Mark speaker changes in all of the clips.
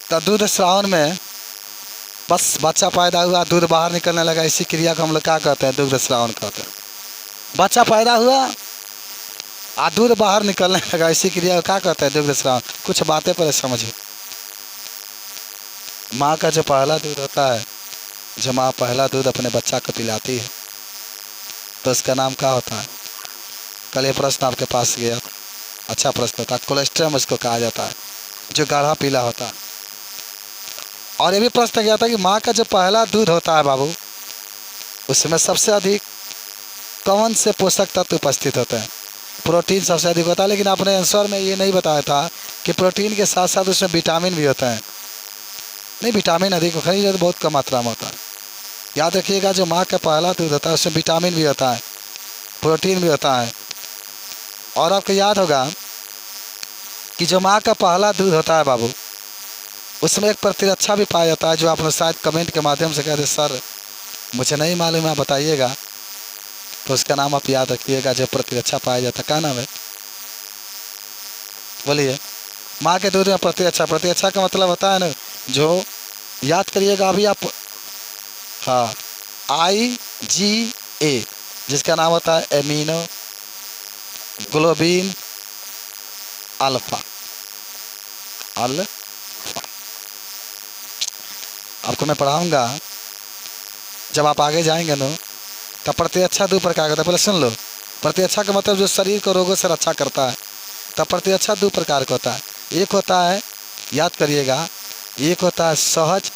Speaker 1: तो दूध श्रावण में बस बच्चा पैदा हुआ, दूध बाहर निकलने लगा, इसी क्रिया को हम लोग क्या कहते हैं? दूध श्रावण कहते हैं। बच्चा पैदा हुआ और दूध बाहर निकलने लगा, इसी क्रिया को क्या कहते हैं? दूध श्रावण। कुछ बातें पर समझो। माँ का जो पहला दूध होता है, जो माँ पहला दूध अपने बच्चा को पिलाती है, तो उसका नाम क्या होता है? कल ये प्रश्न आपके पास गया, अच्छा प्रश्न होता है। कोलेस्ट्रम उसको कहा जाता है, जो गाढ़ा पीला होता है। और ये भी प्रश्न गया था कि माँ का जो पहला दूध होता है बाबू, उसमें सबसे अधिक कौन से पोषक तत्व उपस्थित होते हैं? प्रोटीन सबसे अधिक होता है, लेकिन आपने आंसर में ये नहीं बताया था कि प्रोटीन के साथ साथ उसमें विटामिन भी होता है। नहीं, विटामिन अधिक खनिज तो बहुत कम मात्रा में होता है। याद रखिएगा, जो माँ का पहला दूध होता है उसमें विटामिन भी होता है, प्रोटीन भी होता है। और आपको याद होगा कि जो माँ का पहला दूध होता है बाबू, उसमें एक प्रतिरक्षा भी पाया जाता है, जो आप लोग शायद कमेंट के माध्यम से कहते सर मुझे नहीं मालूम, आप बताइएगा। तो उसका नाम आप याद रखिएगा, जो प्रतिरक्षा पाया जाता है। क्या नाम है? बोलिए। माँ के दूध में प्रतिरक्षा, प्रतिरक्षा का मतलब होता है ना, जो याद करिएगा अभी आप, हाँ, IgA, जिसका नाम होता है एमिनो ग्लोबिन अल्फा। आपको मैं पढ़ाऊंगा, जब आप आगे जाएंगे ना, तो प्रतिरक्षा दो प्रकार का होता है। पहले सुन लो, प्रतिरक्षा का मतलब जो शरीर को रोगों से रक्षा करता है। तब प्रतिरक्षा दो प्रकार का होता है। एक होता है, याद करिएगा, एक होता है सहज,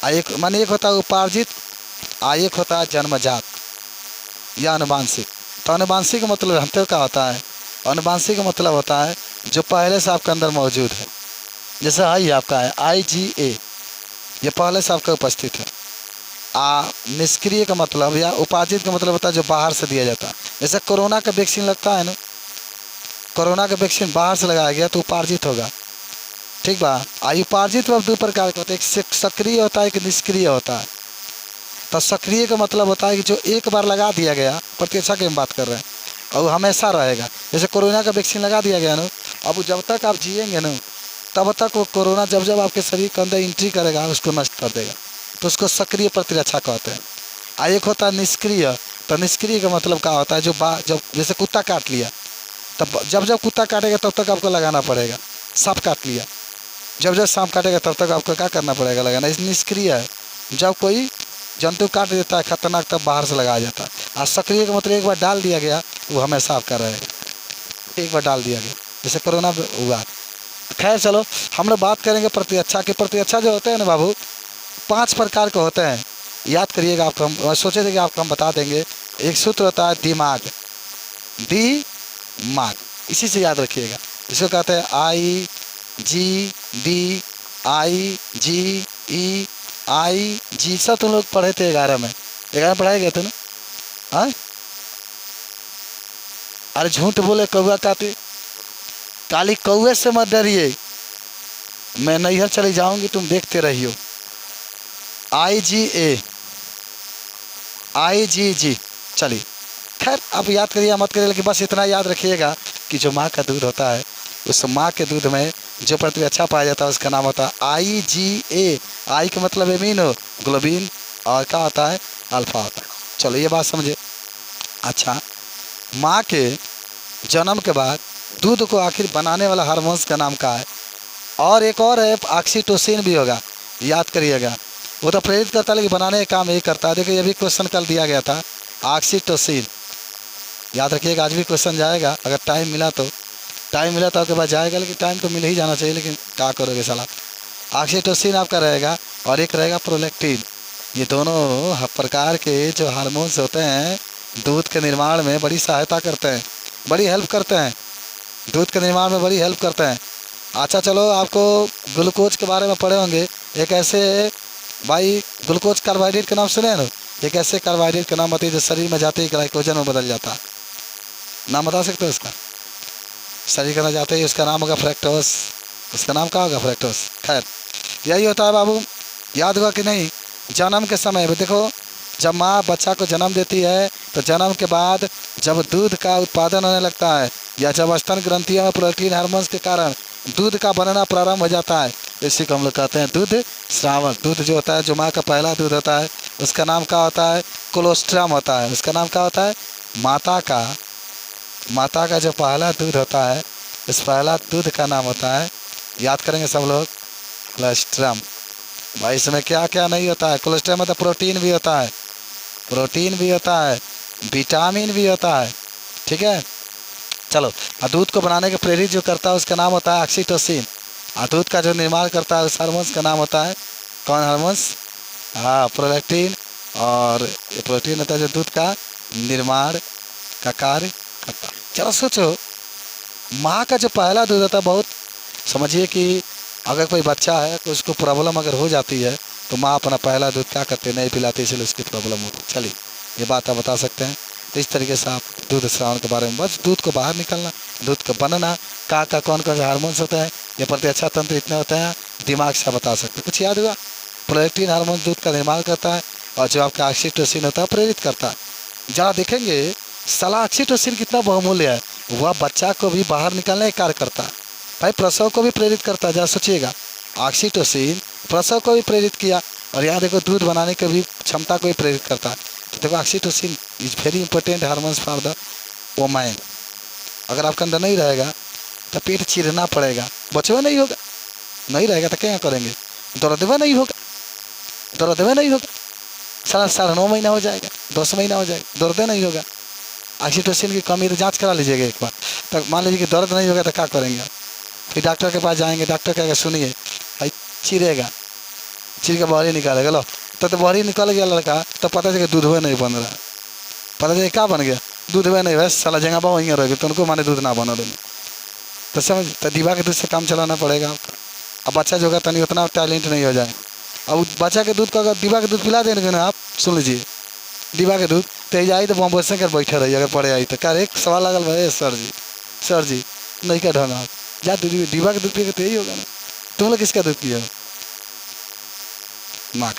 Speaker 1: एक होता है उपार्जित, एक होता है जन्मजात या अनुवांशिक। तो अनुवांशिक का मतलब जानते हो क्या होता है? अनुवांशिक का मतलब होता है जो पहले से आपके अंदर मौजूद है। जैसे हाई आपका है IgA, ये पहले से आपका उपस्थित है। निष्क्रिय का मतलब या उपार्जित का मतलब होता है जो बाहर से दिया जाता है। जैसे कोरोना का वैक्सीन लगता है ना, कोरोना का वैक्सीन बाहर से लगाया गया तो उपार्जित होगा, ठीक बा। उपार्जित दो प्रकार के होते हैं, एक सक्रिय होता है, एक निष्क्रिय होता है। तो सक्रिय का मतलब होता है कि जो एक बार लगा दिया गया, प्रतिरक्षा की हम बात कर रहे हैं, और हमेशा रहेगा। जैसे कोरोना का वैक्सीन लगा दिया गया ना, अब जब तक आप जिएंगे ना, तब तक वो कोरोना जब जब आपके शरीर के अंदर एंट्री करेगा उसको नष्ट कर देगा। तो उसको सक्रिय प्रतिरक्षा कहते हैं। एक होता है निष्क्रिय। तो निष्क्रिय का मतलब क्या होता है? जब जैसे कुत्ता काट लिया, तब जब जब कुत्ता काटेगा तब तक आपको लगाना पड़ेगा। सांप काट लिया, जब जब सांप काटेगा तब तक आपको क्या करना पड़ेगा? लगाना। इस निष्क्रिय है, जब कोई जंतु काट देता है खतरनाक, तब बाहर से लगाया जाता है। और सक्रिय का मतलब एक बार डाल दिया गया वो हमेशा आपका रहेगा, एक बार डाल दिया गया, जैसे कोरोना हुआ। खैर चलो, हम लोग बात करेंगे प्रतिरक्षा की। प्रतिरक्षा जो होते हैं ना बाबू, 5 प्रकार के होते हैं। याद करिएगा, आपको हम सोचे थे कि आपको हम बता देंगे। एक सूत्र होता है दिमाग, दिमाग, इसी से याद रखिएगा। इसको कहते हैं IgD, सब तुम लोग पढ़े थे 11 में, 11 पढ़ाए गए थे ना? हाँ, अरे झूठ बोले कौआ काते, काली कौए से मत डरिए, मैं नैहर चली जाऊंगी, तुम देखते रहियो। IgG, चलिए खैर आप याद करिए मत करिए, लेकिन बस इतना याद रखिएगा कि जो माँ का दूध होता है, उस माँ के दूध में जो प्रतिरक्षा पाया जाता है उसका नाम होता है IgA। आई का मतलब एमिनो ग्लोबिन, और क्या होता है? अल्फा होता है। चलो ये बात समझे। अच्छा, माँ के जन्म के बाद दूध को आखिर बनाने वाला हार्मोन्स का नाम क्या है? और एक और है, ऑक्सीटोसिन भी होगा, याद करिएगा। वो तो प्रेरित करता है, लेकिन बनाने का काम यही करता है। देखिए ये भी क्वेश्चन कल दिया गया था, ऑक्सीटोसिन, याद रखिएगा। आज भी क्वेश्चन जाएगा, अगर टाइम मिला तो आपके पास जाएगा, लेकिन टाइम तो मिल ही जाना चाहिए, लेकिन क्या करोगे साला। ऑक्सीटोसिन आपका रहेगा, और एक रहेगा प्रोलैक्टिन। ये दोनों प्रकार के जो हार्मोन्स होते हैं दूध के निर्माण में बड़ी सहायता करते हैं, बड़ी हेल्प करते हैं, दूध के निर्माण में बड़ी हेल्प करते हैं। अच्छा चलो, आपको ग्लूकोज के बारे में पढ़े होंगे। एक ऐसे भाई, ग्लूकोज कार्बोहाइड्रेट का नाम सुने हैं ना? एक ऐसे कार्बोहाइड्रेट का नाम बताइए जो शरीर में जाते ही ग्लाइकोजन में बदल जाता है। नाम बता सकते हो उसका? शरीर के अंदर जाते ही उसका नाम होगा फ्रैक्टोज। उसका नाम क्या होगा? फ्रैक्टोज। खैर यही होता है बाबू, याद हुआ कि नहीं? जन्म के समय में देखो, जब माँ बच्चा को जन्म देती है तो जन्म के बाद जब दूध का उत्पादन होने लगता है, या जब स्तन ग्रंथियों में प्रोटीन हार्मोन्स के कारण दूध का बनना प्रारंभ हो जाता है, इसी को हम लोग कहते हैं दूध श्रावण। दूध जो होता है, जो माँ का पहला दूध होता है, उसका नाम क्या होता है? कोलोस्ट्रम होता है। उसका नाम क्या होता है? माता का जो पहला दूध होता है, इस पहला दूध का नाम होता है, याद करेंगे सब लोग, कोलेस्ट्रम। भाई इसमें क्या क्या नहीं होता है? कोलेस्ट्रम मतलब प्रोटीन भी होता है, प्रोटीन भी होता है, विटामिन भी होता है। ठीक है, चलो। और दूध को बनाने के प्रेरित जो करता है उसका नाम होता है ऑक्सीटोसिन। और दूध का जो निर्माण करता है उस हार्मोन्स का नाम होता है, कौन हार्मोन्स? हाँ, प्रोलैक्टिन। और ये प्रोटीन होता है जो दूध का निर्माण का कार्य करता है। चलो सोचो, माँ का जो पहला दूध होता है, बहुत समझिए कि अगर कोई बच्चा है तो उसको प्रॉब्लम अगर हो जाती है तो माँ अपना पहला दूध क्या करते, नहीं पिलाती, इसलिए उसकी प्रॉब्लम होती है। चलिए, ये बात आप बता सकते हैं। तो इस तरीके से आप दूध श्रावण के बारे में, बस दूध को बाहर निकलना, दूध को बनना, का कौन कौन से हार्मोन्स होते हैं, ये प्रतिरक्षा तंत्र इतने होते हैं, दिमाग से आप बता सकते हैं। कुछ याद हुआ? प्रोलैक्टिन हार्मोन दूध का निर्माण करता है, और जो आपका ऑक्सीटोसिन होता है प्रेरित करता है। जहाँ देखेंगे साला ऑक्सीटोसिन कितना बहुमूल्य है, वह बच्चा को भी बाहर निकलने का कार्य करता है। भाई प्रसव को भी प्रेरित करता है। जरा सोचिएगा, ऑक्सीटोसिन प्रसव को भी प्रेरित किया, और यहाँ देखो दूध बनाने की भी क्षमता को भी प्रेरित करता है। तो देखो, oxytocin is very important hormones for the woman. अगर आपके अंदर नहीं रहेगा तो पेट चीरना पड़ेगा, बचवा नहीं होगा, नहीं रहेगा तो क्या करेंगे? दर्दवा नहीं होगा, दर्दवा नहीं होगा, सारा 9.5 महीना हो जाएगा, 10 महीना हो जाएगा, दर्द नहीं होगा। ऑक्सीटोसिन की कमी तो जांच करा लीजिएगा एक बार। तो मान लीजिए कि दर्द नहीं होगा तो क्या करेंगे? फिर डॉक्टर के पास जाएंगे, डॉक्टर कहेगा सुनिए भाई चीरेगा, चीर के बाहरी निकालेगा। लो तो बाहरी निकल गया लड़का, तो पता चले दूध हुए नहीं बन रहा, पता चले क्या बन गया, दूध हुए नहीं, बस साला जगह वहीं रहेगी, तो उनको माने दूध ना बना दूँ। तो समझ, तो दीवा के दूध से काम चलाना पड़ेगा आपका। अब बच्चा जो होगा नहीं उतना टैलेंट नहीं हो जाए, अब बच्चा के दूध का अगर दीवा के दूध पिला देंगे ना, आप सुन लीजिए, दीवा के दूध तो आई तो बम्बो से कर बैठे रही, अगर पड़े आई तो क्या एक सवाल लगल भाई, सर जी नहीं क्या ढंग आप जा दीवा के दूध पी के तो यही होगा ना। तुम लोग किसका दूध पिया? माँ का।